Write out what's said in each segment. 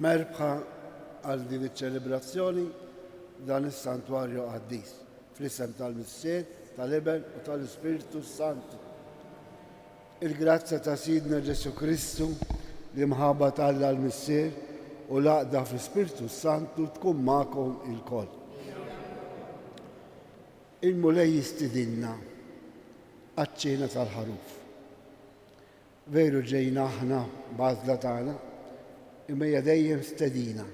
Merbħa għal din iċ-ċelebrazzjoni dan is-santwarju qaddis fl-isem tal-Missier, tal-Iben u tal-Ispiritu Santu. Il-grazza ta' Sidna Ġesu Kristu li mħabba Alla l-Missier u laqda fl-Ispiritu Santu tkun magħkom il-koll. Il-mulej jistidinna għaċ-ċena tal-ħaruf. Veru ġejna aħna b'għażla tagħna, imma hija dejjem stedina.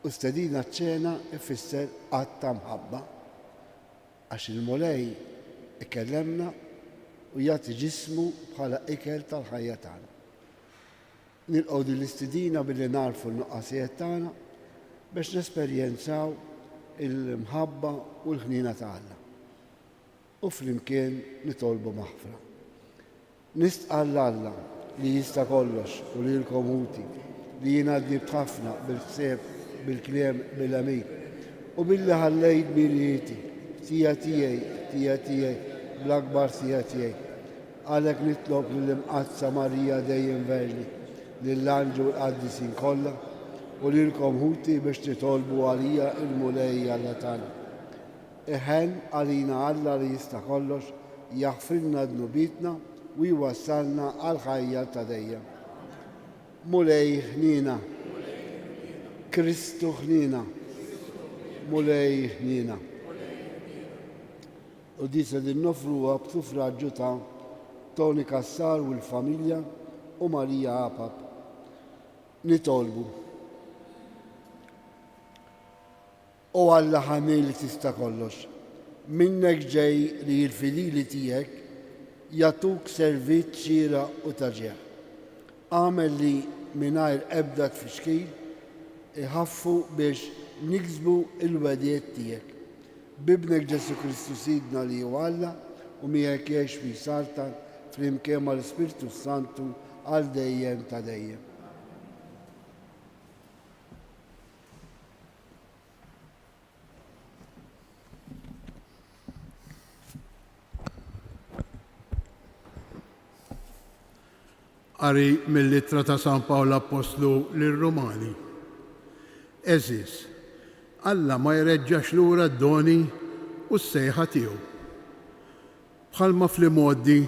U stedina ċ-ċena ifisser qatt ta' mħabba, għax il-mulej ikellemna u jagħti ġismu bħala ikel tal-ħajja tagħna. Nilqgħu din l-istidina billi narfu l-nuqqasijiet tagħna biex nesperjenzaw il-mħabba u l-ħnina ta' Alla. U flimkien nitolbu maħfra. Nistqal Alla li jista' kollox u li l-komuti li jingħaddi b'ħafna bil-ħsieb, bil-kliem, bil-amik u billi ħallejt birieti tija tiegħi bl-akbar tija tiegħi. Għalhekk nitlob lill-imqazza Marija dejjem Verni lill-anġu l-qaddisin kollha u lilkom ħuti biex titolbu għalija il-mulej Alla tagħna. Iħen għalina Alla li jista' kollox jaħfrilna dnubitna u jwassalna għal ħajja ta' dejjem. Mulej ħnina, Kristu ħnina, mulej ħnina. U di se din nofruha b'sufraġġju ta' Toni Kassar u l-familja u Marija Apap. Nitolbu. O Alla ħamil li tista' kollox, minnek ġej li l-fidili tiegħek jatuk servizz xieraq u taġġeħ. Għamel li mingħajr ebda tfixkil iħaffu biex niksbu il-wedijiet tiegħek. Bibnek Ġesu Kristu Sidna li hu Alla u miegħek jgħix fi sartan flimkien mal-Ispiritu Santu għal dejjem ta' dejjem. Qari mill-Littra ta' San Pawl Apostlu lir-Rumani. Eżis, Alla ma jreġġax lura d-doni u s-sejħa tiegħu. Bħalma fl-imoddi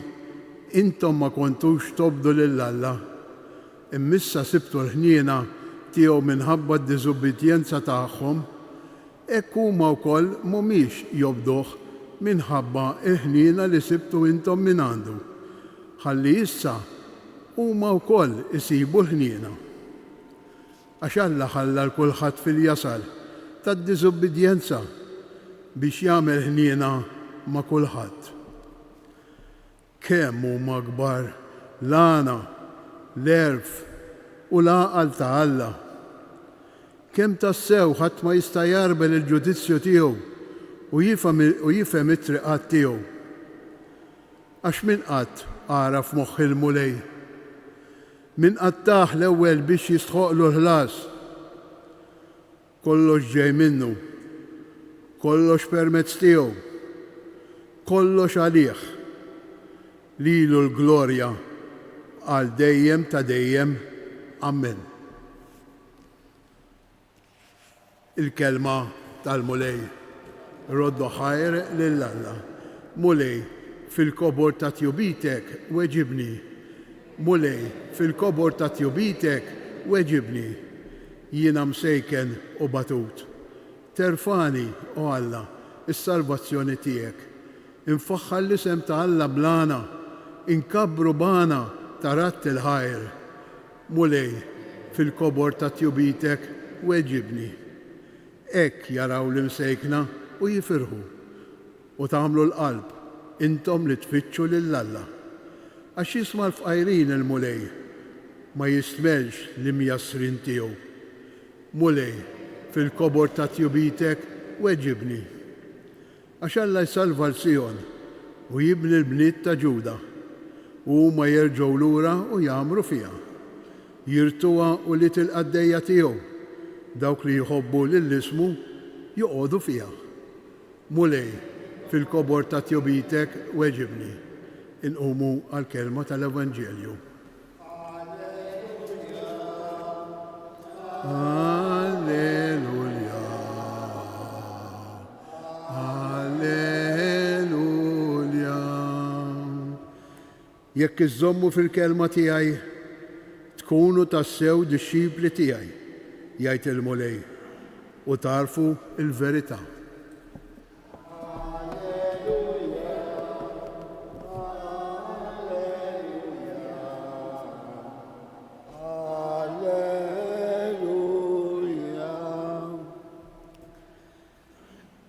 intom ma kontux tobdu lil Alla, immissa sibtu l-ħniena tiegħu minħabba d-diżubbidjenza tagħhom, hekk huma wkoll mhumiex jobduh minħabba l-ħniena li sibtu intom minn għandu. Ħalli issa huma wkoll isibu l-ħniena. Għax Alla ħalla l-kulħadd fil-jasal tad-diżubbidjenza biex jagħmel ħniena ma' kulħadd. Kemm huma kbar l-għana, l-erf u l-għaqal ta' Alla. Kemm tassew ħadd ma jista' jarbel il-ġudizzju tiegħu u jifhem it-triqat tiegħu. Għax min qatt ara f'moħħ il-mulej. Min qattaħ l-ewwel biex jistħoqlu l-ħlas. Kollox ġej minnu, kollox permezz tiegħu, kollox għalih. Lilu l-glorja għal dejjem ta' dejjem. Amen. Il-kelma tal-mulej. Roddu ħajr lil Alla. Mulej, fil-kobor ta' tjubitek weġibni. Mulej, fil-kobor ta' tjubitek weġibni. Jiena msejken u batut. Terfani, o Alla, is-salvazzjoni tiegħek. Infaħħal l-isem ta' Alla blana, inkabru bana tarat il-ħajr. Mulej, fil-kobor ta' tjubitek weġibni. Ek jaraw l-imsejkna u jifirħu u tagħmlu l-qalb intom li tfittxu lill-Alla. Għax jisma' l-fqajrin il-mulej ma jismelx l-imjassrin tiegħu. Mulej, fil-kobor ta' tjubitek weġibni. Għax Alla jsalva l-Sion u jibni l-bniet ta' Ġuda u huma jerġgħu lura u jagħmru fiha. Jirtuha u li til-qaddejja tiegħu dawk li jħobbu lill-ismu joqogħdu fiha. Mulej, fil-kobor ta' tjubitek weġibni. Inqumu għal-kelma tal-Evanġelju. Alleluia. Alleluia. Jekk iżommu fil-kelma tiegħi tkunu tassew disċipli tiegħi, jgħid il-mulej, u tarfu il-verità.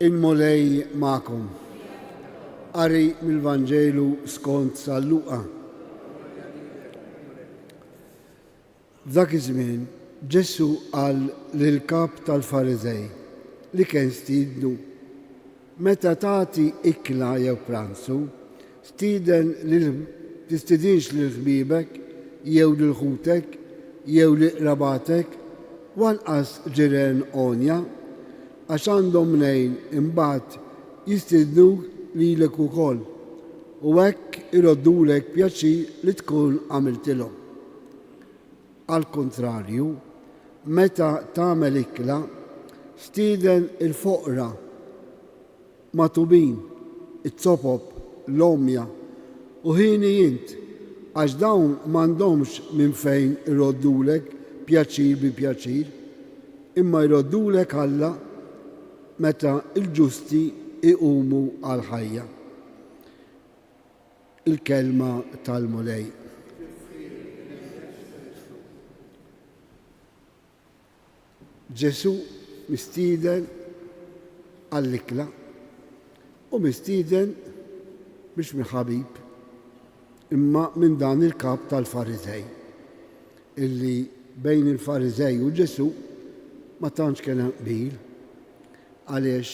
Il-mulej ma'kom. Qari mill-Vanġelu skont San Luqa. F'dak iż-żmien Ġesu qal lill-kap tal-Fariżej li kien stiednu: meta tagħti ikla jew pranzu, tistidinx lil ħbiebek jew lil ħutek jew lil qrabatek wanqas ġirien onja, għax għandhom mnejn imbagħad jistidnuk lilek ukoll u hekk iroddulek pjaċir li tkun għamiltilhom. Al kontrarju, meta tagħmel ikla, stieden il-foqra, matubin, it-sopob, l-omja u ħinijint għax dawn m'għandhomx minn fejn iroddulek pjaċir bi pjaċir, imma jroddulek Alla meta il-ġusti iqumu għal ħajja. Il-kelma tal-mulej. Ġesu mistieden għall-ikla u mistieden biex minn ħabib imma minn dan il-kap tal-Fariżej illi bejn il-Fariżej u Ġesu ma tantx kien qbil għaliex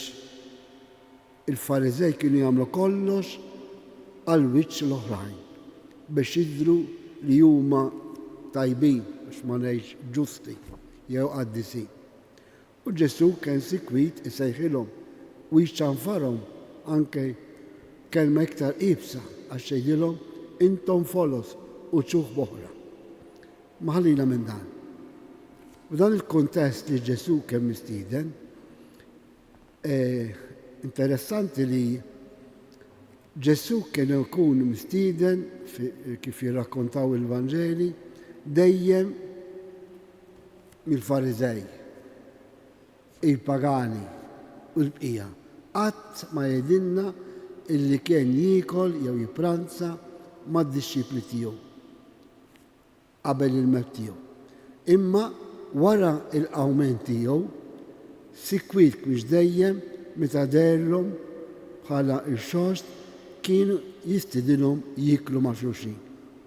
il-Fariżej kienu jagħmlu kollox għal wiċċ l-oħrajn biex jidhru li huma tajbin biex ma ngħidx ġusti jew qaddisin. U Ġesu kien sikwit isejħilhom u jċċanfarhom anke kelma iktar qibsa għax jgħidilhom intom folos u ċuħ boħra. Ma ħallina minn dan. U dan il-kontest li Ġesu kien mistieden, interessanti li Ġesu kien ikun mistieden kif jirrakkontaw il-Vanġeli dejjem mill-Fariżej, il-pagani u l-bqija. Qatt ma jgħidilna illi kien jiekol jew jippranza mad-disċipli tiegħu qabel il-mewt tiegħu. Imma wara l-qawmen tiegħu sikwit biex dejjem meta derlhom bħala x-xost kienu jistidilhom jieklu ma' xulxin.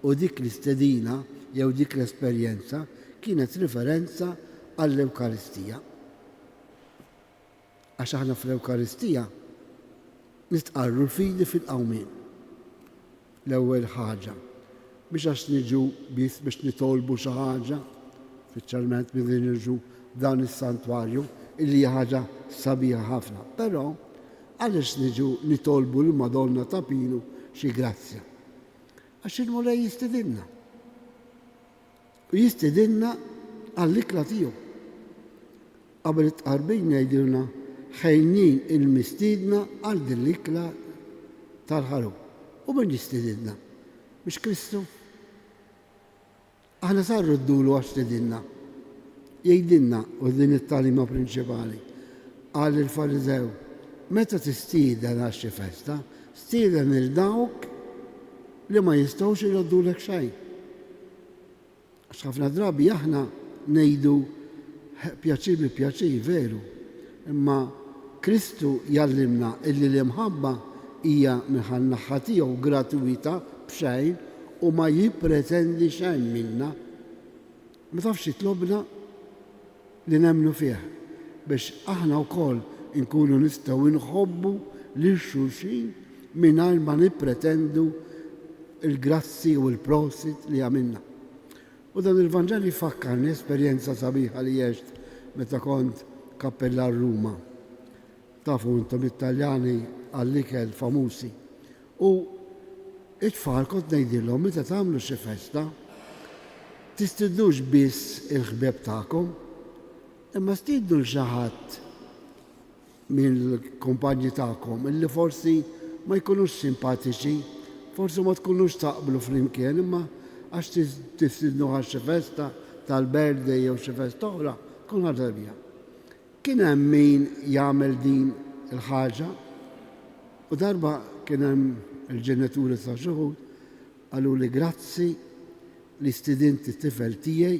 U dik l-istedina jew dik l-esperjenza kienet riferenza għall-Ewkaristija. Għax aħna fl-Ewkaristija nitqarru l-fidi fil-qawmien. L-ewwel ħaġa biex għax niġu biss biex nitolbu xi ħaġa, speċjalment milli niġu dan is-santwarju illi hija ħaġa sabiħa ħafna. Però għaliex niġu nitolbu l-Madonna ta' Pinu xi grazzja? Għax il-mulej jistidilna. U jistidilna għall-ikla tiegħu. Qabel it-tqarbin jgħidilna ħejnin il-mistiedna għal din l-ikla tal-ħaruq. U min jistidilna? Mhux Kristu? Aħna sarru ddulu għax tidilna. Jgħidilna u din it-talima prinċipali għal il-Fariżew meta tistieden għal xi festa, stieden il dawk li ma jistgħux iroddulek xejn. Għax ħafna drabi aħna ngħidu pjaċir bi pjaċir veru, imma Kristu jallimna illi l-imħabba hija minħan-naħa tiegħu gratuita b'xejn u ma jippretendi xejn minna. Ma tafx jitlobna li nemmnu fih biex aħna wkoll inkunu nistgħu nħobbu lil xulxin mingħajr ma nippretendu il-grazzi u l-prosit li għamilna. U dan il-Vanġeli fakkarni esperjenza sabiħa li jext meta kont kappellar Ruma. Tafu intom Italjani għall-ikel famusi. U it-tfal kont ngħidilhom meta tagħmlu xi festa, tistidnux biss il-ħbieb tagħkom, Imma stidnu xi ħadd mill-kumpanji tagħkom illi forsi ma jkunux simpatiċi, forsi ma tkunux taqblu flimkien, imma għax tistidnu għal xi festa tal-birthday jew xi festa oħra, tkun ħaġa. Kien hemm min jagħmel din il-ħaġa u darba kien hemm il-ġenituri ta' xi wħud qalu li grazzi li stidint it-tifel tiegħi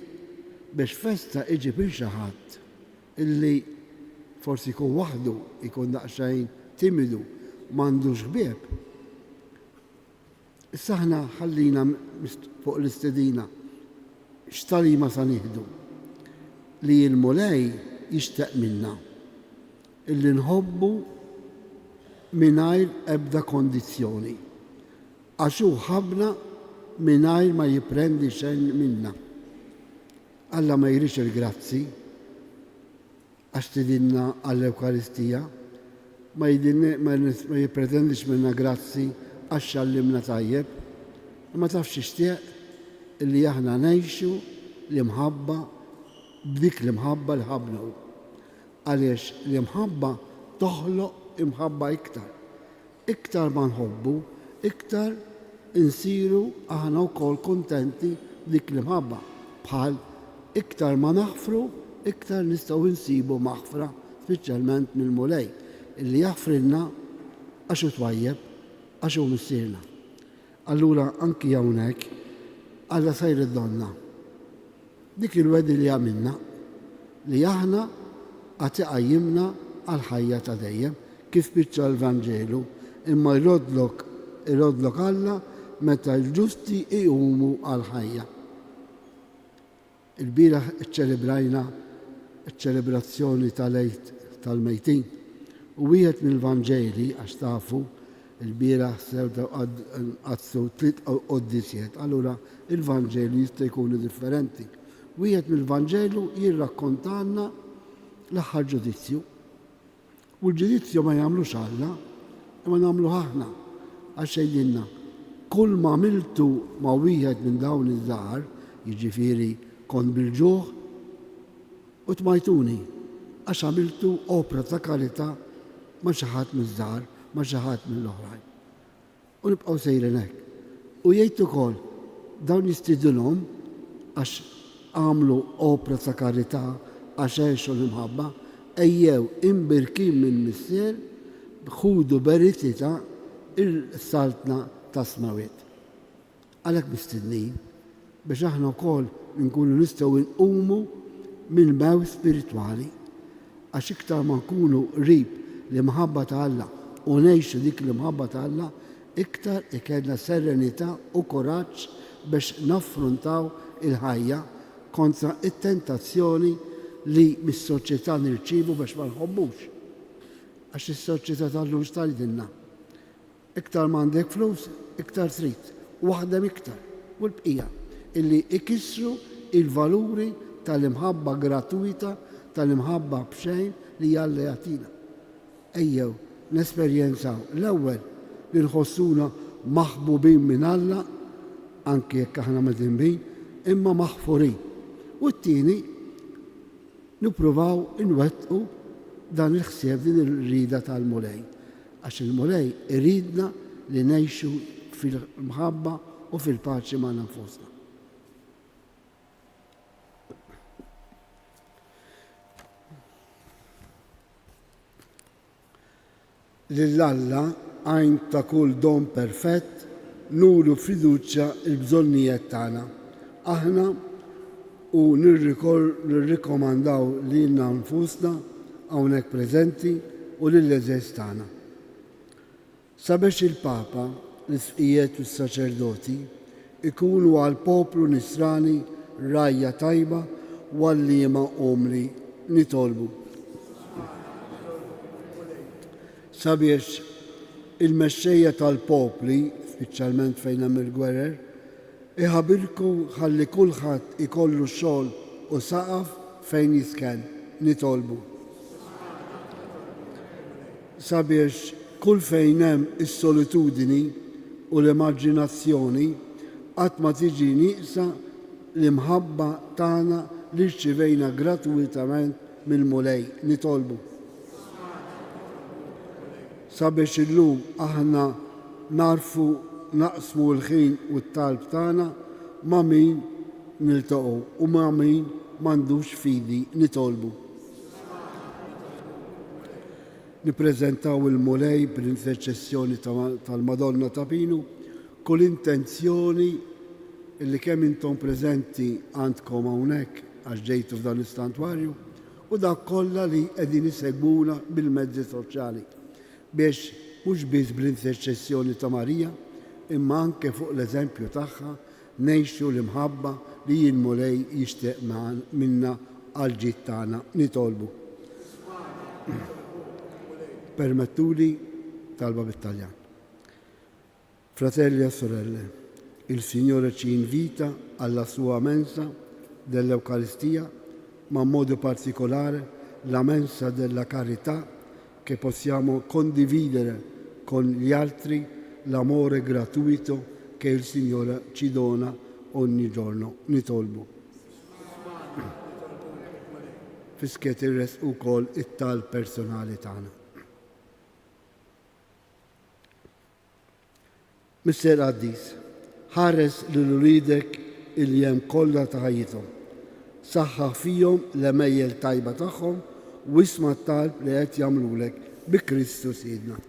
biex festa iġib il xi ħadd illi forsi jkun waħdu, jkun daqsxejn timidu, m'għandux ħbieb. Issa aħna ħallina fuq l-istedina x'talima sa nieħdu li l-mulej jixtieq minna illi nħobbu mingħajr ebda kondizzjoni għax hu ħabna mingħajr ma jipprendi xejn minna. Alla ma jrix il-grazzi għax tidinna għall-Ewkaristija, ma jippretendix minna grazzi għax xallimna tajjeb, ma tafx ixtieq illi aħna ngħixu l-imħabba b'dik l-imħabba li ħabnu. Għaliex l-imħabba toħloq imħabba iktar. Iktar ma nħobbu, iktar insiru aħna wkoll kuntenti dik l-imħabba. Bħal iktar ma naħfru, iktar nistgħu insibu maħfra, speċjalment mill-mulej, illi jaħfrilna għax hu twajjeb, għax hu missierna. Allura anki hawnhekk Alla sajr id-donna. Dik il-wedi li għamilna li aħna għati qajjimna għal-ħajja ta' dejjem kif biċċa l-Vanġelu imma jrodlok Alla meta l-ġusti iqumu għal-ħajja. Il-bieraħ iċċelebrajna iċ-ċelebrazzjoni tal-mejtin u wieħed mill-Vanġeli għax tafu il-bieraħ sewda għazzu 3 qoddisiet. Allura il-Vanġelu jista' jkunu differenti. Wieħed mill-Vanġelu jirrakkontanna l-aħħar ġudizzju. U l-ġudizzju ma jagħmlux Alla, imma nagħmlu aħna għax jgħidilna kull ma għamiltu ma' wieħed minn dawn iż-żgħar, jiġifieri kont bil-ġuħ u tmajtuni għax għamiltu opra ta' karità ma' xi ħadd miż-żgħar, ma' xi ħadd mill-oħrajn. U nibqgħu sejrin hekk. U jgħid ukoll dawn jistidilhom għax għamlu opra ta' karità għax għexu l-imħabba, ejjew imbirkin minn missier b'ħudu beritita il-saltna ta' smawiet. Għalhekk mistednin biex aħna wkoll nkunu nistgħu nqumu mill-mew spiritwali għax iktar ma nkunu qrib l-imħabba ta' Alla u ngħixu dik l-imħabba ta' Alla, iktar ikollna serenità u kuraġġ biex naffrontaw il-ħajja kontra it-tentazzjoni li mis-soċjetà nirċievu biex ma nħobbux. Għax is-soċjetà tal-lum x'tgħidilna. Iktar m'għandek flus, iktar trid, waħdem iktar. U l-bqija illi ikissru il-valuri tal-imħabba gratuita, tal-imħabba b'xejn li Alla jagħtina. Ejjew nesperjenzaw l-ewwel li nħossuna maħbubin minn Alla, anke jekk aħna medinbin, imma maħfurin. U t-tieni nippruvaw inwettqu dan il-ħsieb din ir-rida tal-mulej. Għax il-mulej iridna li ngħixu fil-mħabba u fil-paċi ma' nfusna. Lill-Alla għajn ta' kull don perfett nuru fiduċja il-bżonnijiet tagħna. Aħna u nirrikomandaw lilna nfusna hawnhekk preżenti u lill-eżess tagħna. Sabiex il-Papa, l-isqijiet u s-saċerdoti ikunu għal poplu nisrani rajja tajba u għalliema umri nitolbu. Sabiex il-mexxejja tal-popli, speċjalment fejn hemm il-gwerer, iħabilku ħalli kulħadd ikollu xogħol u saqaf fejn jisken nitolbu. Sabiex kull fejn hemm is-solitudini u l-immaġinazzjoni qatt ma tiġi nieqsa l-imħabba tagħna li rċivejna gratwitament mill-mulej nitolbu. Sabiex illum aħna narfu naqsmu l-ħin u t-talb tagħna ma' min niltaqgħu u ma' min m'għandux fidi nitolbu. Nippreżentaw il-mulej bl-interċessjoni tal-Madonna ta' Pinu kull intenzjoni illi kemm intom preżenti għandkom hawnhekk għax ġejtu f'dan l-istantwarju u dak kollha li qegħdin isegwuna bil-mezzi soċjali biex mhux biss bl-interċessjoni ta' Marija imma anke fuq l-eżempju tagħha ngħixu l-imħabba li l-mulej jixtieq minna għal ġid tagħna nitolbu. Permettuli talba bit-Taljan. Fratelli e sorelle, il Signore ci invita alla sua mensa dell'Eucaristia, ma in modo particolare la mensa della carità che possiamo condividere con gli altri l'amore gratuito che il Signore ci dona ogni giorno. Nitolbu. Fisket ir-res ukoll it-tal personali tagħna. Mister Addis, ħares lil-ulidek il-jem kollha ta' ħajjithom. Saħħaħ fihom l-emejjel tajba tagħhom u isma' t-talb li qed jagħmlulek bi Kristu Sidna.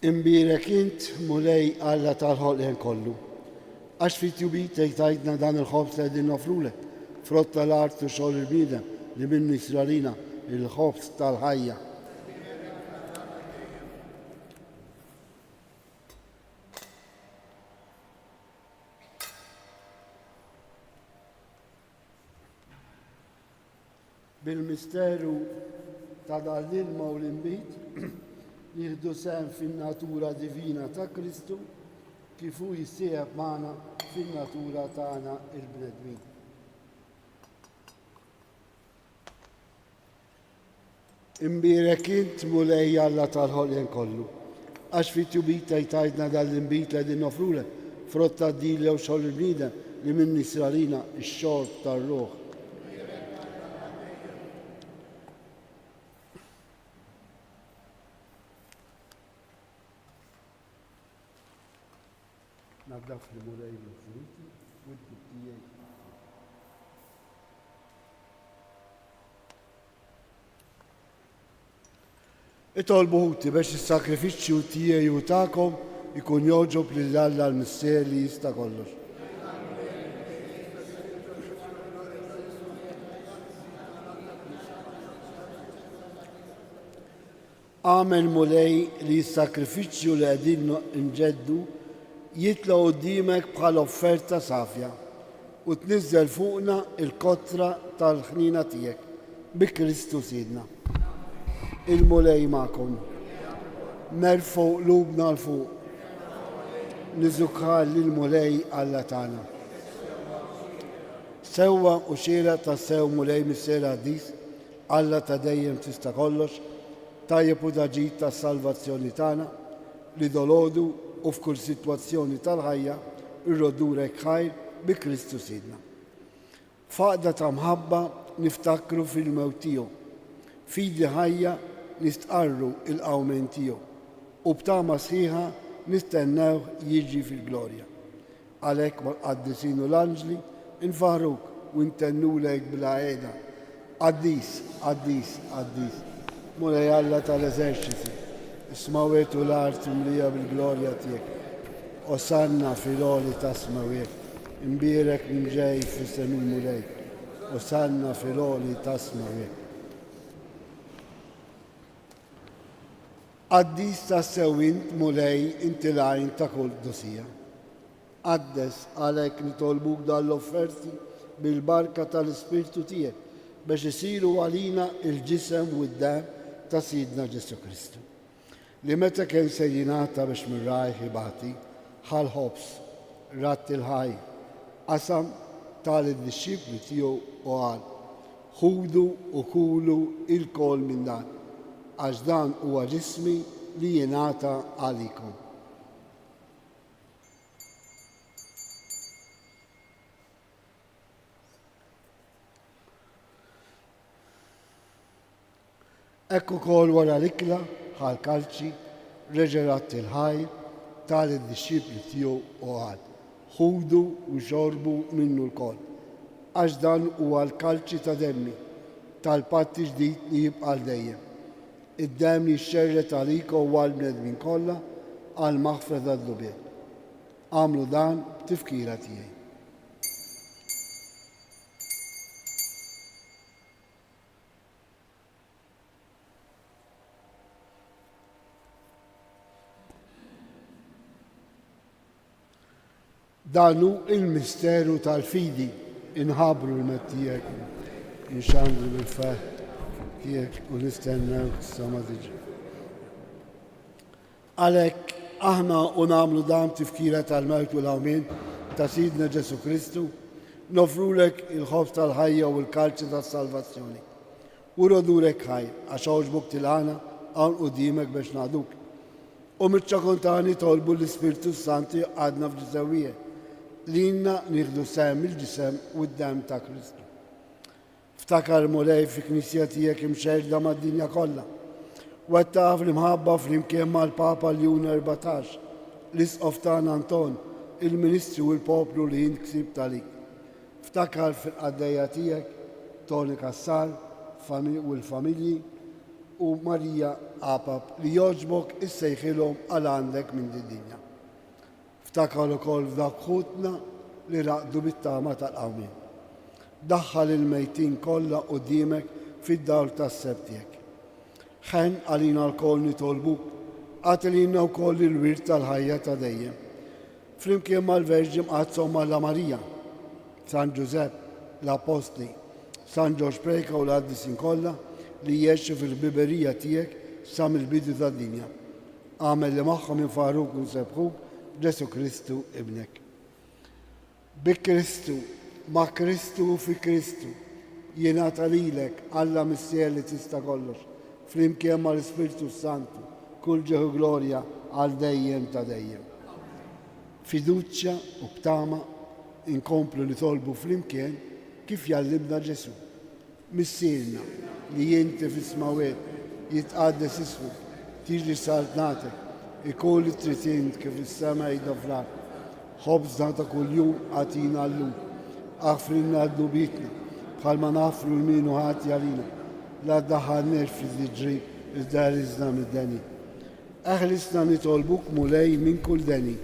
Imbirek int mulej Alla tal-ħolqien kollu. Għax fit-tjubit tajtna dan il-ħobs li qegħdin nofrulek, frott tal-art u xogħol il-bniedem li minnu Israelina il-ħobs tal-ħajja. Bil-misteru ta' dal-ilma u l-imbit jieħdu sehem fin-natura divina ta' Kristu kif hu jissieħeb magħna fin-natura tagħna il-bnedmin. Imbirek int mulej Alla tal-ħolqien kollu. Għax fit-tjubit tajtna dal-imbit li qegħdin nofrulek frott tad-dili u xogħol il-bniedem li minn Israelina x-xorb tar-ruħ. Naddaf li mulej l-fruti u d-bittijaj. Itolbu ħuti biex is-sakrifiċċju tiegħi u tagħkom ikun joġob lil Alla l-mister li jista' kollox. Għamel mulej li s-sakrifiċċju li qegħdin nġeddu jitla qudiemek bħala offerta safja u tniżżel fuqna il-kotra tal-ħnina tiegħek bi Kristu Sidna. Il-mulej magħkom. Nerfgħu qlubna l fuq. Niżukħar lill-mulej Alla tagħna. Sewwa u xiera ta' sew mulej mis-sera Addis, Alla ta' dejjem tista' kollox, tajjeb u daġid tas-salvazzjoni tagħna li dolodu u f'kull sitwazzjoni tal-ħajja irrodurek ħajr bi Kristu Sidna. Faqda ta' mħabba niftakru fil-mewt tiegħu, fidi ħajja nistqarru il-qawmen tiegħu u b'tama sħiħa nistennew jiġi fil-glorja. Għalhekk mal-qaddisin u l-anġli nfaħruk u ntennulek bla qiegħda. Qaddis, qaddis, qaddis. Mulej Alla tal-eżerċiti. Ismawiet u l-art imlija bil-glorja tiegħek. Osanna fil-oli ta' smawiet. Imbirek minn ġej fis-sem il-mulej. Osanna fil-oli ta' smawiet. Qaddis ta' sewint mulej inti lajn ta' kull dosija. Qaddes għalhekk nitolbuk dal-offerti bil-barka tal-Ispirtu tiegħek biex isiru għalina il-ġisem u d-dam ta' Sidna Ġesu Kristu. Li meta kien se jingħata biex mir-rajħ ibati ħal-ħobs, rat il-ħaj, qasam tal-disċipli tiegħu u qal: ħudu u kulu il-kol minn dan, għax dan huwa ġismi li jingħata għalikom. Ekku kol wara l-ikla ħal kalċi reġerat il-ħajr tal-disċipli tiegħu u qal: ħudu u xorbu minnu l-kol, għax dan huwa l-kalċi ta' demmi tal-patti ġdid li jibqa' dejjem. Id-demm li xxerret għalikom u għall-bnedmin kollha għal maħfra d-dubiet. Għamlu dan b'tifkira tiegħi. Danu il-misteru tal-fidi inħabru l-mettijek, nxandru bil-faħ tijek u nistennew s-sama diġi. Għalek, aħna unamlu dam tifkira tal-mewt u l-għawmin ta' Sidna Ġesu Kristu, nofrulek il-ħof tal-ħajja u l-kalċi tal-salvazzjoni. U rodulek ħaj, għax oġbuk til-għana għan u dimek biex naduk. U mirċakontani tolbu l-Ispirtu Santi għadna f'ġizawije, li jinna nieħdu sem il-ġisem u d-dem ta' Kristu. Ftakar mulej fi knisja tiegħek imxerda mad-dinja kollha. Wettaf l-imħabba fl-imkien mal-Papa Ljun 14, l-isqof tagħna Anton, il-Ministri u l-poplu li jinksib talik. Ftakar fil-qaddejja tiegħek Toni Kassar u l-familji u Marija Apap li joġbok issejħilhom għal għandek minn din-dinja. Ftakar ukoll f'dak ħutna li raqdu bit-tama tal-qawmien. Daħħal il-mejtin kollha qudiemek fid-dawl tas-sebt tiegħek. Ħen għalina l-koll nitolbuk, għatilina wkoll il-wirt tal-ħajja ta' dejjem. Flimkien mal-Verġi mqazzhom Alla Marija, San Ġusepp, l-Apostli, San Ġorġ Preka u l-qaddisin kollha li jgħixu fil-biberija tiegħek sa mill-bidu tad-dinja. Għamel li magħhom infaruk u nsebħuk Ġesu Kristu ibnek. Bi Kristu, ma' Kristu u fi Kristu, jingħata lilek Alla missier li tista' kollox, flimkien mal-Ispirtu Santu, kull ġeħu glorja għal dejjem ta' dejjem. Fiduċja u btama inkomplu li tolbu flimkien kif jallimna Ġesu. Missierna li jinti fis-smawet jitqaddes ismuk, tiġi saltnatek, ikun li tritint kif is-sema jdofrak. Ħobżna ta' kuljum għatina llum. Aħfrinna d-dubitna bħal ma nafru l-minu ħati għalina. La ddaħħalniex fil-diġri iż-darizna mid-deni. Aħlisna nitolbuk mulej minn kull deni.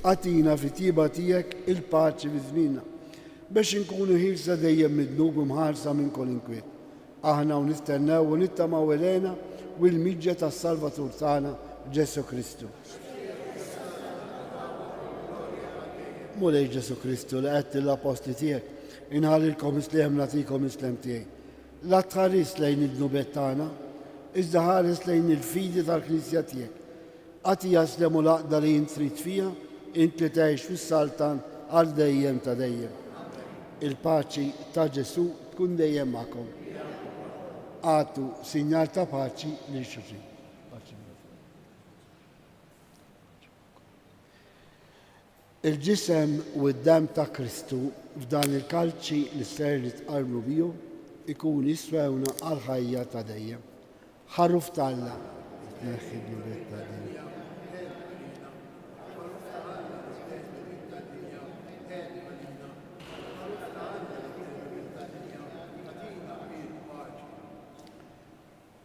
Għatina fi tiba tiegħek il-paċi fi żmienna biex inkunu ħilsa dejjem midnub u mħarsa minn kull inkwiet. Aħna u nistennew u nittamaw elena u l-miġġa tas-Salvatur tagħna Ġesu Kristu. Mulej Ġesu Kristu li qed l-apostli tiegħek, inħallilkom islem nagħtikom islem tiegħi. La tħares lejn id-nubet tagħna, iżda ħares lejn il-fidi tal-Knisja tiegħek. Għati jaslem u laqda li jint trid fiha, int li tgħix fis-saltan għal dejjem ta' dejjem. Il-paċi ta' Ġesu tkun dejjem magħkom. Għatu sinjal ta' paċi li xulxin. Il-ġisem u d-dem ta' Kristu f'dan il-kalċi li ser li tqarbu biju ikun jiswewna għal-ħajja ta' dejjem. Ħarruf talla.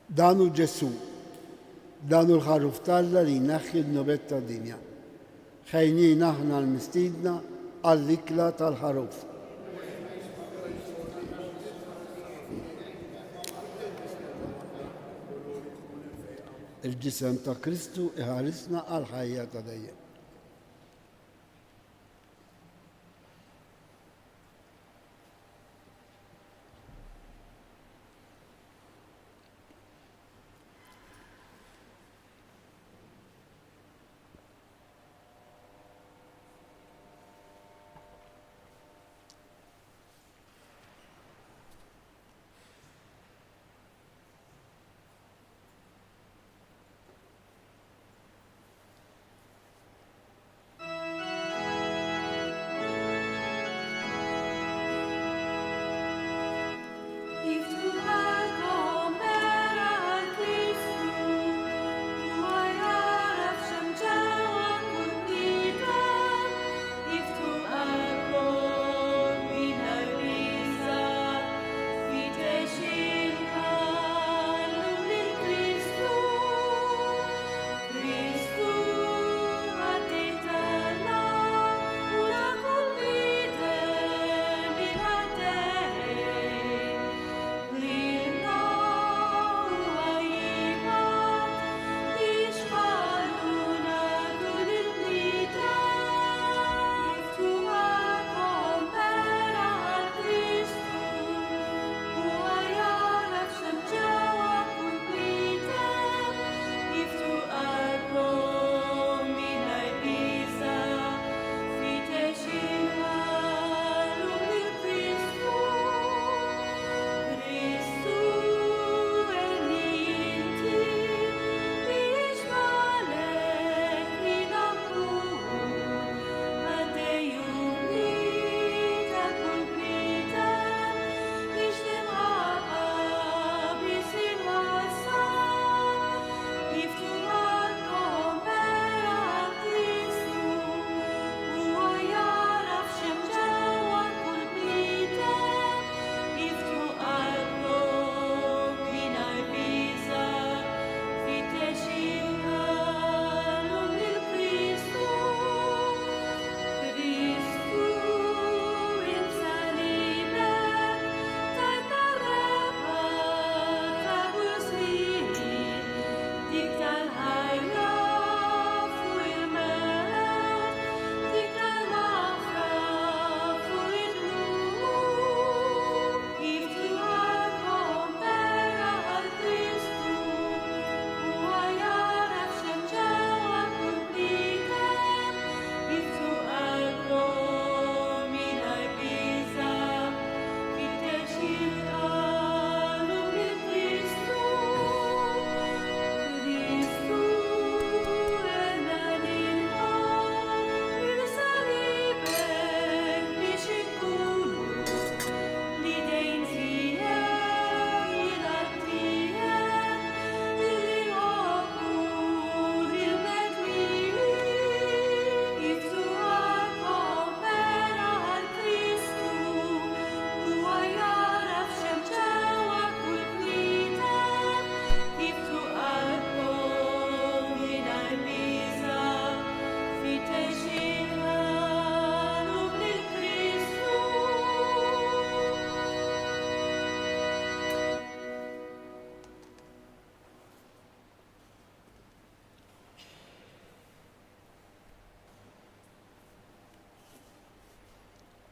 Danu Ġesu, danu l-ħarruf talla li naħħi d-nubet ta' dinja. ħejnin aħna l-mistidna għall-ikla tal-ħaruf. Il-ġisem ta' Kristu iħarisna għal-ħajja ta' dejjem.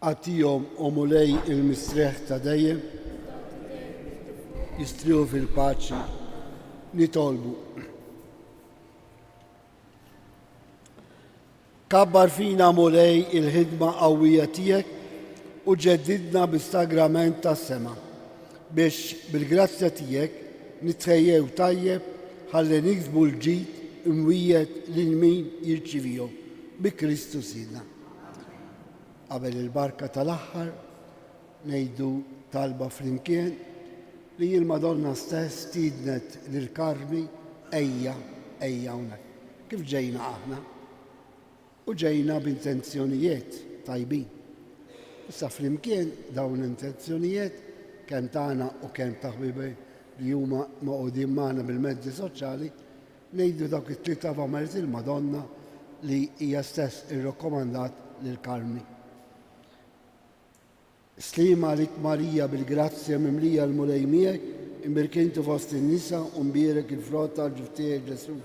Għatijom u mulej il-mistreħ ta' dejjem, jistriju fil-paċi, nitolbu. Kabbar fina mulej il-ħidma qawwija tiegħek u ġeddidna bis-sagrament tas-sema biex bil-grazzja tiegħek nitħejjew tajjeb ħalli niksbu l-ġid imwiegħed lil min jirċivihom bi Kristu Sidna. Qabel il-barka tal-aħħar ngħidu talba flimkien li l-Madonna stess tidnet lill-Karmi ejja hawnhekk. Kif ġejna aħna? U ġejna b'intenzjonijiet tajbin. Issa flimkien dawn l-intenzjonijiet kemm tagħna u kemm ta' ħbibi li huma maqudin magħna bil-mezzi soċjali ngħidu dawk it-tlieta f'Amerti il-Madonna li hija stess irrakkomandat lill-Karmi. Slima lik Marija bil-grazzja mimlija l-mulej miegħek, imbirkintu fost in-nisa u mbierek il-frott tal-ġuf tiegħek Ġesu.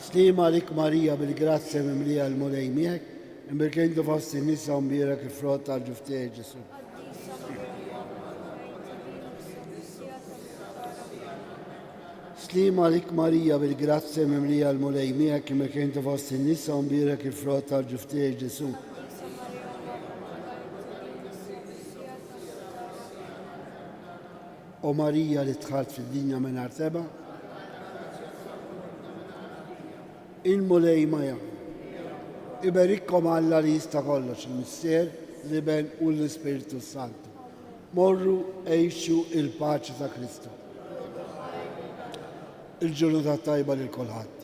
Slima lik Marija bil-grazzja mimlija l-mulej miegħek, imbirkintu fost in-nisa u mbierek il-frott tal-ġuf tiegħek Ġesu. Slima lik Marija bil-grazzja mimlija l-mulej miegħek, imbirkintu fost in-nisa u mbierek il-frott tal-ġuf tiegħek Ġesu. O Marija li tħalt fid-dinja mingħajr teba, il-mulej maja. Iberikkom Alla li jista' kollox, il-Missier, l-Iben u l-Ispiritu Santu. Morru għejxu il-paċi ta' Kristu. Il-ġurnata tajba lil kulħadd.